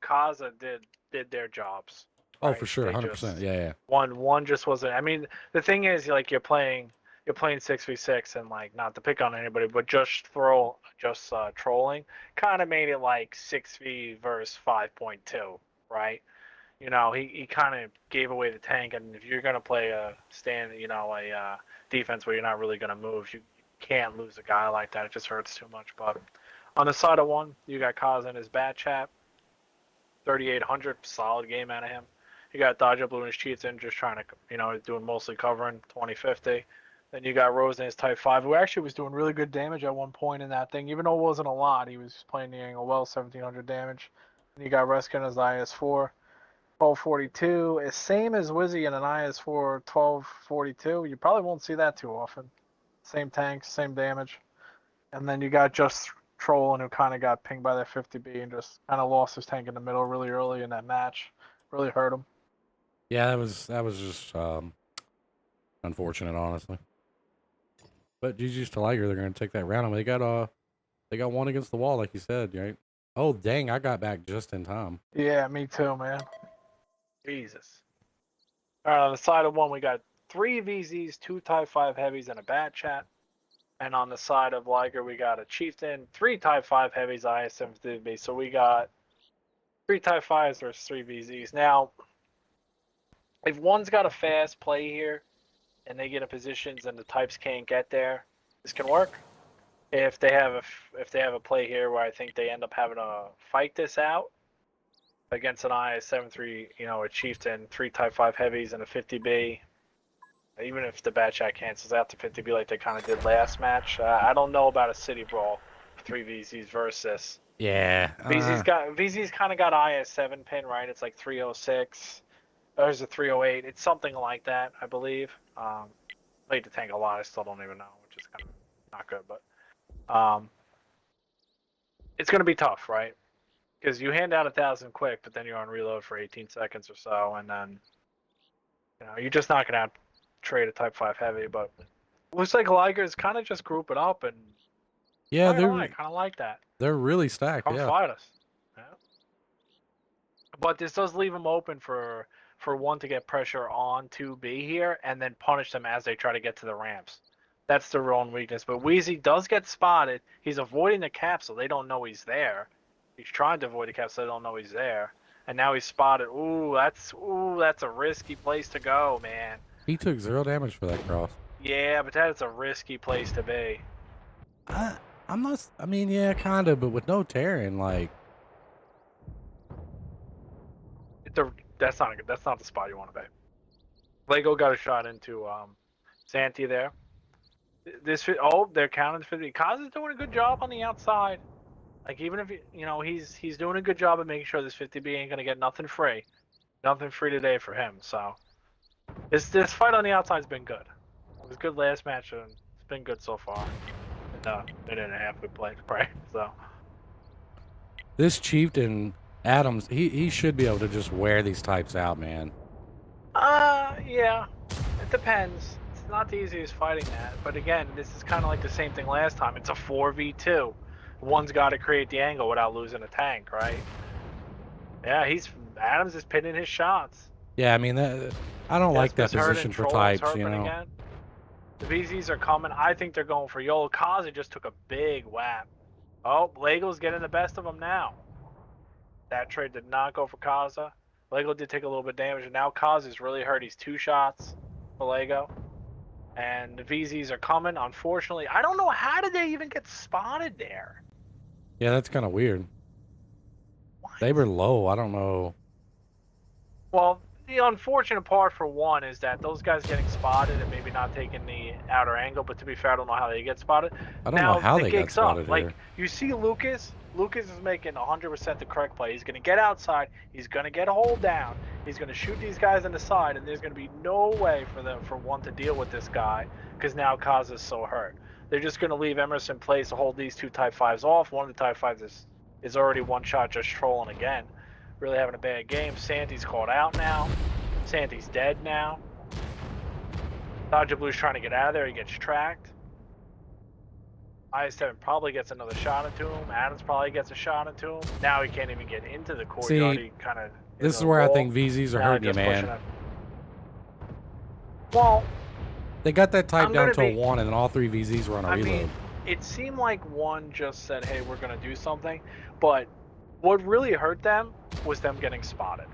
E: Kaza did their jobs.
D: Oh,
E: right?
D: for sure,
E: They
D: 100%.
E: just-
D: Yeah.
E: One just wasn't. I mean, the thing is, you're playing 6v6, and not to pick on anybody, but just trolling kind of made it like 6v versus 5.2, right? He kind of gave away the tank, and if you're gonna play a defense where you're not really gonna move, you can't lose a guy like that. It just hurts too much. But on the side of one, you got Kaz and his bad chat, 3,800, solid game out of him. You got Dodger Blue and his cheats in, just trying to, doing mostly covering, 2050. Then you got Rose and his Type 5, who actually was doing really good damage at one point in that thing. Even though it wasn't a lot, he was playing the angle well, 1700 damage. And you got Reskin as IS-4, 1242. It's same as Wizzy in an IS-4, 1242. You probably won't see that too often. Same tank, same damage. And then you got just Trolling, who kind of got pinged by that 50B and just kind of lost his tank in the middle really early in that match. Really hurt him.
D: Yeah, that was just unfortunate, honestly. But GG's to LIGRE, they're gonna take that round. I mean, they got one against the wall, like you said, right? Oh dang, I got back just in time.
E: Yeah, me too, man. Jesus. All right, on the side of one, we got 3 VZs, 2 Type 5 heavies, and a Bat Chat. And on the side of LIGRE, we got a Chieftain, 3 Type 5 heavies, IS-7B. So we got 3 Type 5s versus 3 VZs. Now, if one's got a fast play here, and they get in positions and the types can't get there, this can work. If they have a play here where I think they end up having to fight this out against an IS-7-3, a Chieftain, 3 Type 5 heavies, and a 50B, even if the Bat Chat cancels out to 50B like they kind of did last match, I don't know about a City Brawl, 3 VZs versus.
D: Yeah.
E: VZ's kind of got IS-7 pin, right? It's like 306. There's a 308. It's something like that, I believe. Played the tank a lot. I still don't even know, which is kind of not good. But it's going to be tough, right? Because you hand out 1,000 quick, but then you're on reload for 18 seconds or so, and then you're just not going to trade a Type 5 heavy. But looks like LIGRE is kind of just group it up, and
D: yeah,
E: I kind of like that.
D: They're really stacked.
E: Come fight us. Yeah. But this does leave them open for one to get pressure on 2B here and then punish them as they try to get to the ramps. That's their own weakness. But Wheezy does get spotted. He's avoiding the capsule. They don't know he's there. He's trying to avoid the capsule. They don't know he's there. And now he's spotted. Ooh, that's a risky place to go, man.
D: He took 0 damage for that cross.
E: Yeah, but that's a risky place to be.
D: I'm not. I mean, yeah, kind of, but with no Terran, like.
E: That's not the spot you want to be. Lego got a shot into Santi there. They're counting 50. Kaz is doing a good job on the outside. Like even if he's doing a good job of making sure this 50B ain't gonna get nothing free today for him. So this fight on the outside's been good. It was good last match and it's been good so far. Minute and a half we played, right? So
D: this Chieftain Adams, he should be able to just wear these types out, man.
E: Yeah, it depends. It's not the easiest fighting that, but again, this is kind of like the same thing last time. It's a 4v2. One's got to create the angle without losing a tank, right? Yeah, Adams is pinning his shots.
D: Yeah, I mean I don't like that position for types,
E: Again. The VZs are coming. I think they're going for YOLO. Kaza just took a big whap. Oh, Lego's getting the best of them now. That trade did not go for Kaza. Lego did take a little bit of damage, and now Kaza's really hurt. He's 2 shots for Lego. And the VZs are coming, unfortunately. I don't know, how did they even get spotted there?
D: Yeah, that's kind of weird.
E: What?
D: They were low. I don't know.
E: Well, the unfortunate part for one is that those guys getting spotted and maybe not taking the outer angle, but to be fair, I don't know how they get spotted.
D: I don't know how they got spotted here.
E: Like, you see Lucas is making 100% the correct play. He's going to get outside. He's going to get a hold down. He's going to shoot these guys in the side, and there's going to be no way for one to deal with this guy because now Kaz is so hurt. They're just going to leave Emerson in place to hold these 2 Type 5s off. One of the Type 5s is already one shot just trolling again. Really having a bad game. Santi's called out now. Santi's dead now. Dodger Blue's trying to get out of there. He gets tracked. IS-7 probably gets another shot into him. Adams probably gets a shot into him. Now he can't even get into the courtyard.
D: See,
E: kind of.
D: This is where I think VZs are hurting you, man.
E: Well,
D: they got that type down to a 1, and then all 3 VZs were on a reload.
E: Mean, it seemed like one just said, "Hey, we're gonna do something," but what really hurt them was them getting spotted.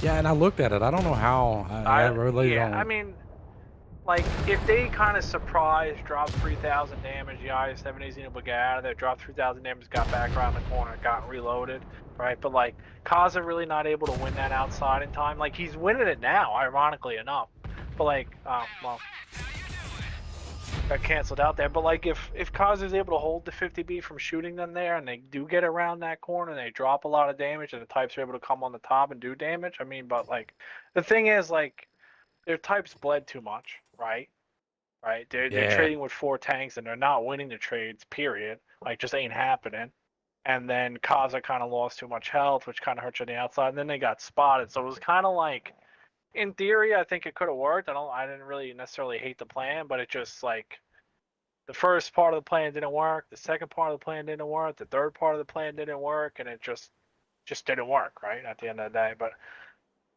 D: Yeah, and I looked at it. I don't know how. I really don't.
E: I mean, like, if they kind of surprised, dropped 3,000 damage, the IS-7 isn't able to get out of there, dropped 3,000 damage, got back around the corner, got reloaded, right? But, like, Kaza really not able to win that outside in time. Like, he's winning it now, ironically enough. But, like, well, got canceled out there. But like if Kaz is able to hold the 50B from shooting them there, and they do get around that corner, and they drop a lot of damage, and the types are able to come on the top and do damage. I mean, but like the thing is, like their types bled too much, right? Right? They're trading with 4 tanks, and they're not winning the trades. Period. Like just ain't happening. And then Kaza kind of lost too much health, which kind of hurt you on the outside. And then they got spotted, so it was kind of like, in theory, I think it could have worked. I didn't really necessarily hate the plan, but it just like the first part of the plan didn't work, the second part of the plan didn't work, the third part of the plan didn't work, and it just didn't work, right? At the end of the day, but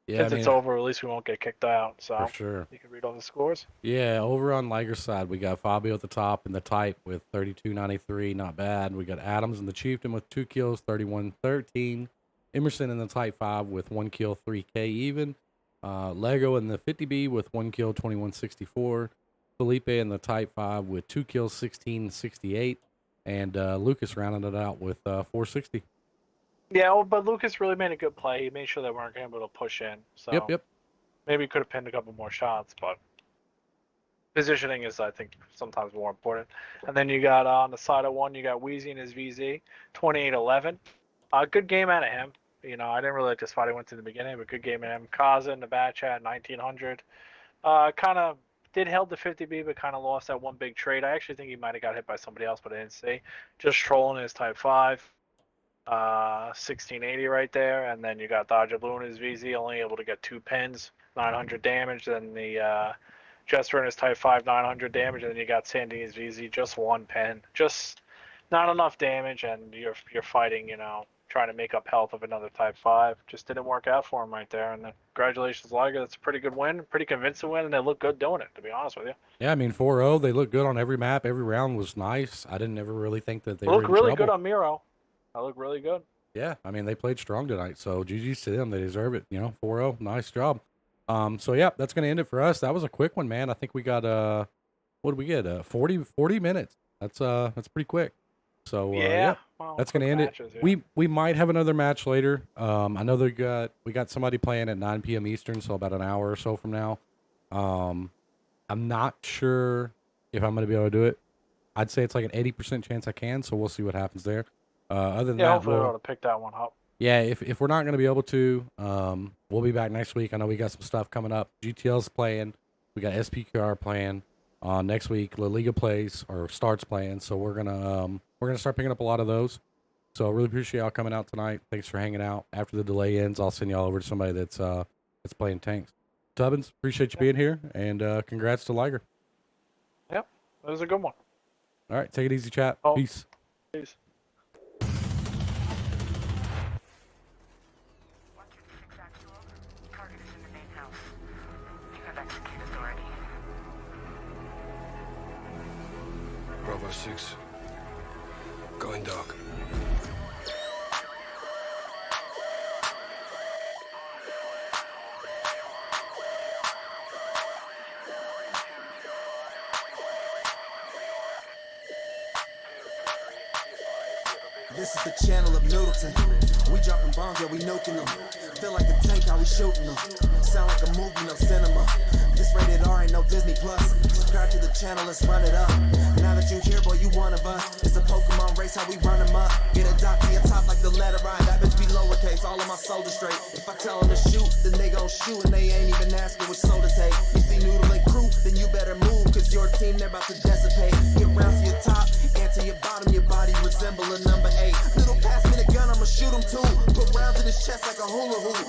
E: since it's over, at least we won't get kicked out. So
D: for sure.
E: You can read all the scores.
D: Yeah, over on LIGRE side, we got Fabio at the top in the type with 32.93, not bad. We got Adams in the Chieftain with 2 kills, 31.13. Emerson in the type 5 with 1 kill, 3K even. Lego in the 50B with 1 kill, 21.64. Felipe in the type 5 with 2 kills, 16.68. And Lucas rounding it out with 460.
E: Yeah, well, but Lucas really made a good play. He made sure they weren't able to push in. So
D: Yep.
E: maybe he could have pinned a couple more shots, but positioning is, I think, sometimes more important. And then you got on the side of one, you got Wheezy and his VZ, 28-11. Good game out of him. You know, I didn't really like this fight he went to in the beginning, but good game out of him. Kaza in the batch at 1900. Kind of did held the 50B, but kind of lost that one big trade. I actually think he might have got hit by somebody else, but I didn't see. Just trolling his type 5. 1680 right there, and then you got Dodger Blue and his VZ only able to get 2 pins, 900 damage. Then the Jester in his type 5, 900 damage, and then you got Sandy and his VZ, just 1 pin, just not enough damage, and you're fighting, you know, trying to make up health of another type 5. Just didn't work out for him right there. And then congratulations, Liger. That's a pretty good win, pretty convincing win, and they look good doing it, to be honest with you.
D: Yeah, I mean 4-0, they look good on every map. Every round was nice. I didn't ever really think that they
E: look
D: were
E: really
D: in
E: good
D: trouble.
E: on Miro. I look really good.
D: Yeah, I mean, they played strong tonight, so GG's to them. They deserve it, you know, 4-0. Nice job. So, yeah, that's going to end it for us. That was a quick one, man. I think we got, what did we get? 40 minutes. That's pretty quick. So, yeah,
E: well,
D: that's going to end
E: matches,
D: it.
E: yeah.
D: We might have another match later. I know we got somebody playing at 9 p.m. Eastern, so about an hour or so from now. I'm not sure if I'm going to be able to do it. I'd say it's like an 80% chance I can, so we'll see what happens there. Other than that,
E: hopefully we'll pick that one up.
D: Yeah, if we're not going to be able to, we'll be back next week. I know we got some stuff coming up. GTL's playing. We got SPQR playing. Next week, La Liga plays or starts playing. So we're gonna start picking up a lot of those. So I really appreciate y'all coming out tonight. Thanks for hanging out. After the delay ends, I'll send y'all over to somebody that's playing tanks. Tubbins, appreciate you being here, and congrats to Liger.
E: Yep, that was a good one.
D: All right, take it easy, chat. Peace.
E: Peace.
B: 126 actual. Target is in the main house. You have execute authority.
C: Bravo 6. Going dark.
A: This is the channel of Middleton. We dropping bombs, yeah, we nuking them. Feel like a tank, how we shooting them. Sound like a movie, no cinema. This rated R, ain't no Disney Plus. Subscribe to the channel, let's run it up. Now that you here, boy, you one of us. It's a Pokemon race, how we run them up. Get a dot to your top like the letter I. That bitch be lowercase, all of my soldiers straight. If I tell them to shoot, then they gon' shoot, and they ain't even asking what soda take. You see Noodle and Crew, then you better move, cause your team, they're about to dissipate. Get round to your top, and to your bottom, your body resemble a number 8. Little pass me the gun, I'ma shoot him too. Put rounds in his chest like a hula hoop.